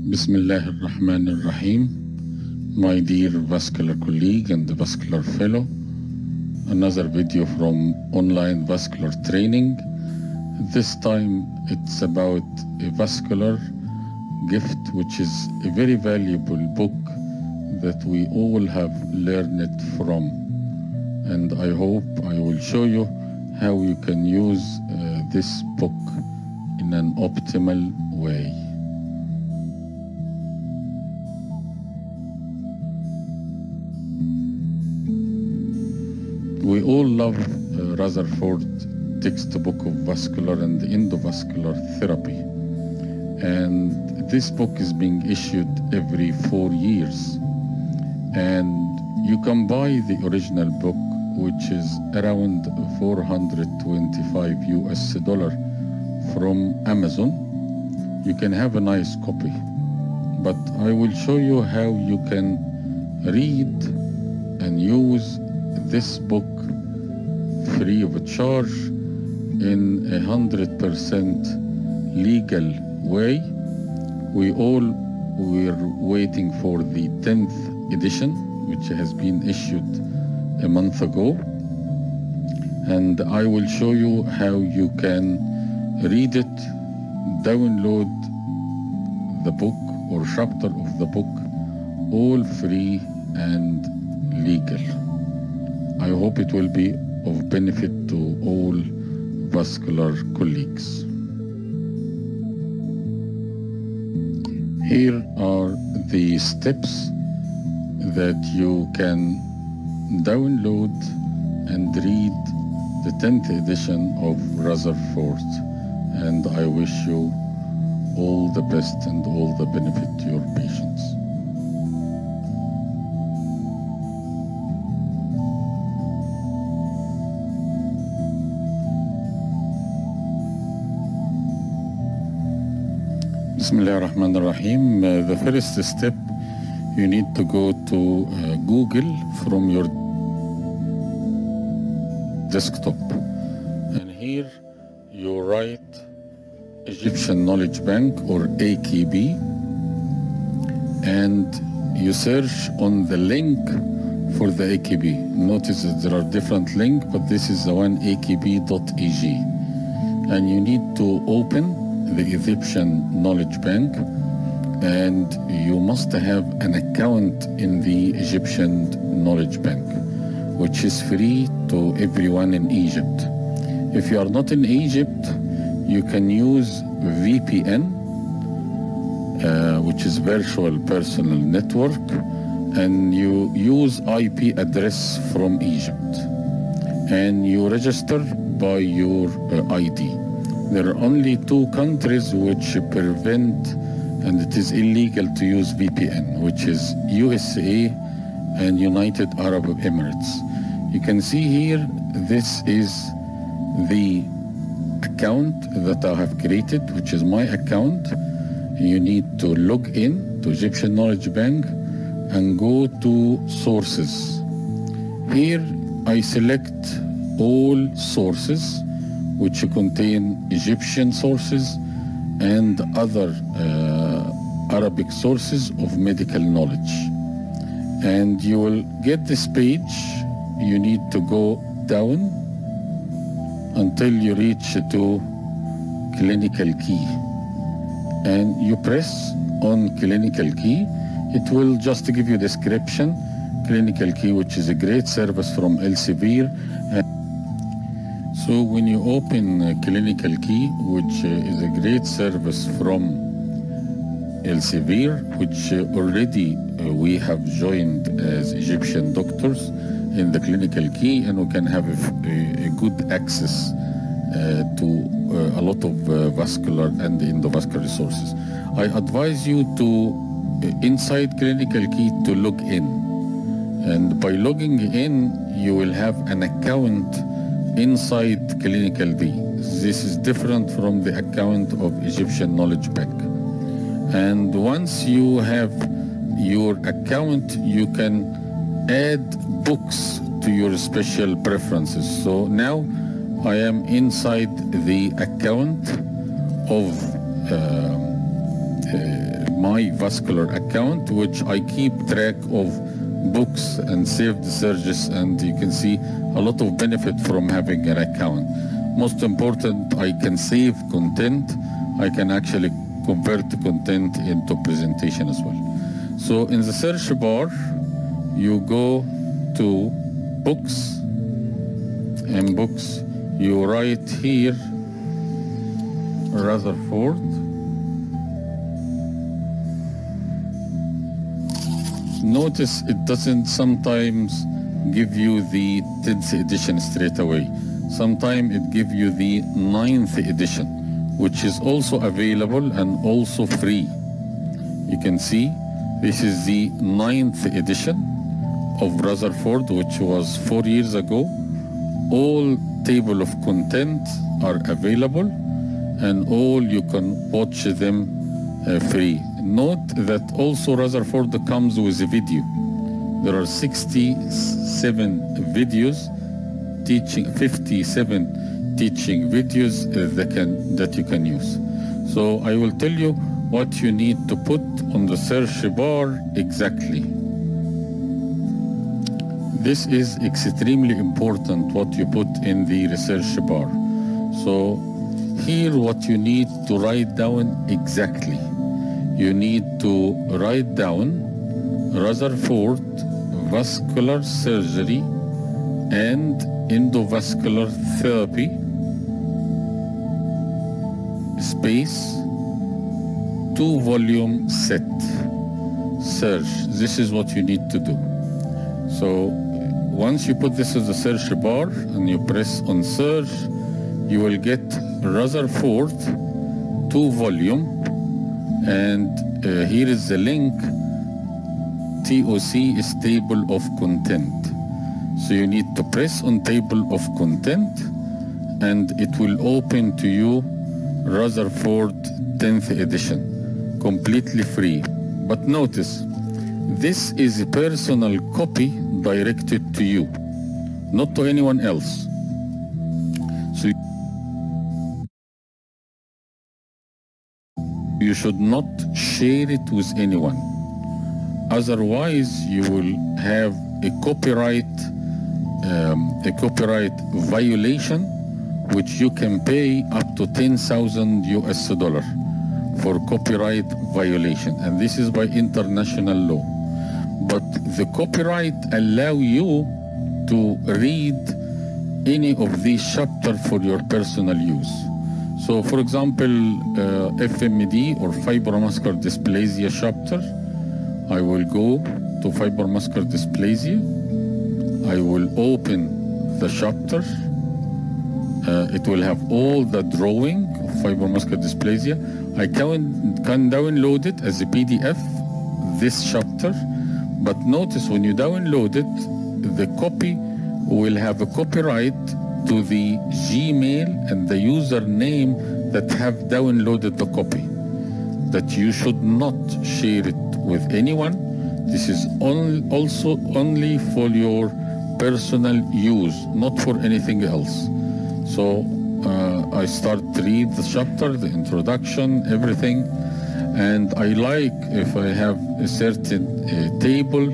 Bismillah ar-Rahman ar-Rahim. My dear vascular colleague and vascular fellow, another video from online vascular training. This time it's about a vascular gift, which is a very valuable book that we all have learned it from. And I hope I will show you how you can use this book in an optimal way. We all love Rutherford textbook of vascular and endovascular therapy. And this book is being issued every 4 years. And you can buy the original book, which is around $425 US from Amazon. You can have a nice copy. But I will show you how you can read and use this book free of charge in 100% legal way. We all were waiting for the 10th edition, which has been issued a month ago. And I will show you how you can read it, download the book or chapter of the book, all free and legal. I hope it will be of benefit to all vascular colleagues. Here are the steps that you can download and read the 10th edition of Rutherford. And I wish you all the best and all the benefit to your patients. Bismillah ar-Rahman ar-Rahim. The first step, you need to go to Google from your desktop. And here you write Egyptian Knowledge Bank or AKB. And you search on the link for the AKB. Notice that there are different links, but this is the one, akb.eg. And you need to open the Egyptian Knowledge Bank, and you must have an account in the Egyptian Knowledge Bank, which is free to everyone in Egypt. If you are not in Egypt, you can use VPN, which is Virtual Personal Network, and you use IP address from Egypt, and you register by your ID. There are only 2 countries which prevent, and it is illegal to use VPN, which is USA and United Arab Emirates. You can see here, this is the account that I have created, which is my account. You need to log in to Egyptian Knowledge Bank and go to sources. Here I select all sources, which contain Egyptian sources and other Arabic sources of medical knowledge. And you will get this page. You need to go down until you reach to clinical key. And you press on clinical key. It will just give you description. Clinical key, which is a great service from Elsevier. So when you open Clinical Key, which is a great service from Elsevier, which already we have joined as Egyptian doctors in the Clinical Key, and we can have a good access to a lot of vascular and endovascular resources. I advise you to, inside Clinical Key, to log in. And by logging in, you will have an account inside Clinical D. This is different from the account of Egyptian Knowledge Bank. And once you have your account, you can add books to your special preferences. So now I am inside the account of my Vascular account, which I keep track of books and saved searches, and you can see a lot of benefit from having an account. Most important, I can save content. I can actually convert the content into presentation as well. So in the search bar, you go to books, and books, you write here Rutherford. Notice it doesn't sometimes give you the 10th edition straight away. Sometimes it gives you the 9th edition, which is also available and also free. You can see this is the 9th edition of Rutherford, which was 4 years ago. All table of content are available, and all you can watch them free. Note that also Rutherford comes with a video. There are 67 videos teaching, 57 teaching videos that you can use. So I will tell you what you need to put on the search bar exactly. This is extremely important what you put in the research bar. So here what you need to write down exactly. You need to write down Rutherford vascular surgery and endovascular therapy space 2-volume set search. This is what you need to do. So once you put this as a search bar and you press on search, you will get Rutherford 2-volume, and here is the link. TOC is table of content. So you need to press on table of content, and it will open to you Rutherford 10th edition, completely free. But notice, this is a personal copy directed to you, not to anyone else. So you should not share it with anyone. Otherwise, you will have a copyright violation, which you can pay up to $10,000 US for copyright violation, and this is by international law. But the copyright allow you to read any of these chapters for your personal use. So for example, FMD or fibromuscular dysplasia chapter, I will go to fibromuscular dysplasia. I will open the chapter. It will have all the drawing of fibromuscular dysplasia. I can download it as a PDF, this chapter. But notice when you download it, the copy will have a copyright to the Gmail and the username that have downloaded the copy. That you should not share it with anyone. This is also only for your personal use, not for anything else. So I start to read the chapter, the introduction, everything. And I like if I have a certain table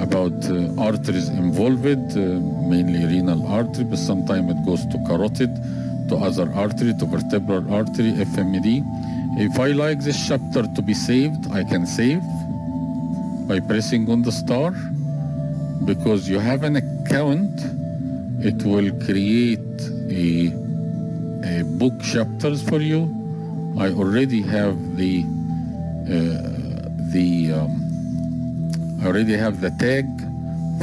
about arteries involved, mainly renal artery, but sometimes it goes to carotid, to other artery, to vertebral artery, FMD. If I like this chapter to be saved, I can save by pressing on the star. Because you have an account, it will create a book chapters for you. I already have the tag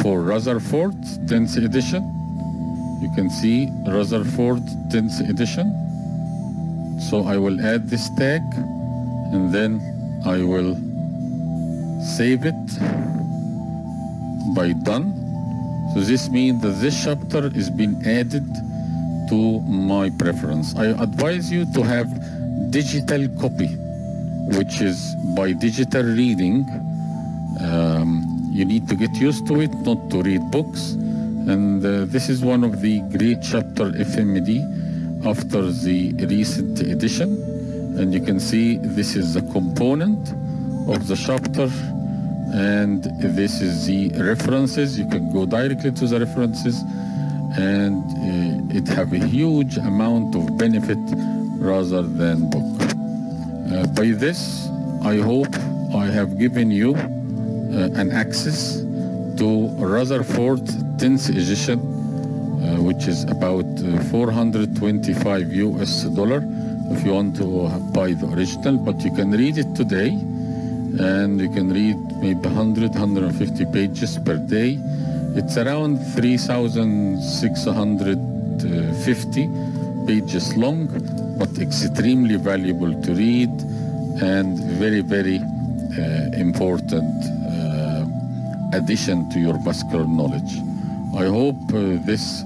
for Rutherford 10th edition. You can see Rutherford 10th edition. So I will add this tag, and then I will save it by done. So this means that this chapter is being added to my preference. I advise you to have digital copy, which is by digital reading. You need to get used to it, not to read books. And this is one of the great chapter FMD after the recent edition. And you can see this is the component of the chapter, and this is the references. You can go directly to the references, and it have a huge amount of benefit rather than book. By this, I hope I have given you an access to Rutherford 10th edition, which is about $425 if you want to buy the original, but you can read it today, and you can read maybe 150 pages per day. It's around 3,650 pages long, but extremely valuable to read and very, very important addition to your vascular knowledge. I hope this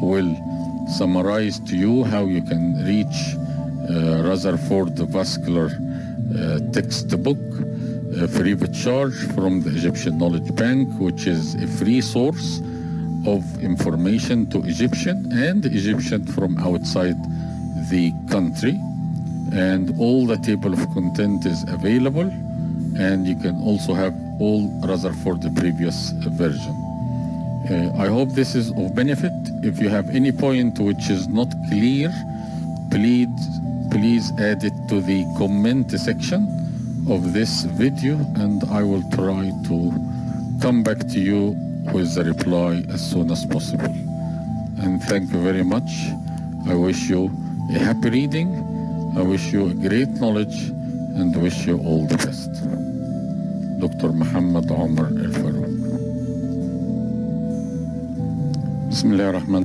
will summarize to you how you can reach Rutherford Vascular textbook free of charge from the Egyptian Knowledge Bank, which is a free source of information to Egyptian and Egyptian from outside the country. And all the table of content is available, and you can also have all Rutherford the previous version. I hope this is of benefit. If you have any point which is not clear, please add it to the comment section of this video, and I will try to come back to you with the reply as soon as possible. And thank you very much. I wish you a happy reading. I wish you a great knowledge, and wish you all the best. Dr. Muhammad Omar Al Farouk. Bismillah ar-Rahman.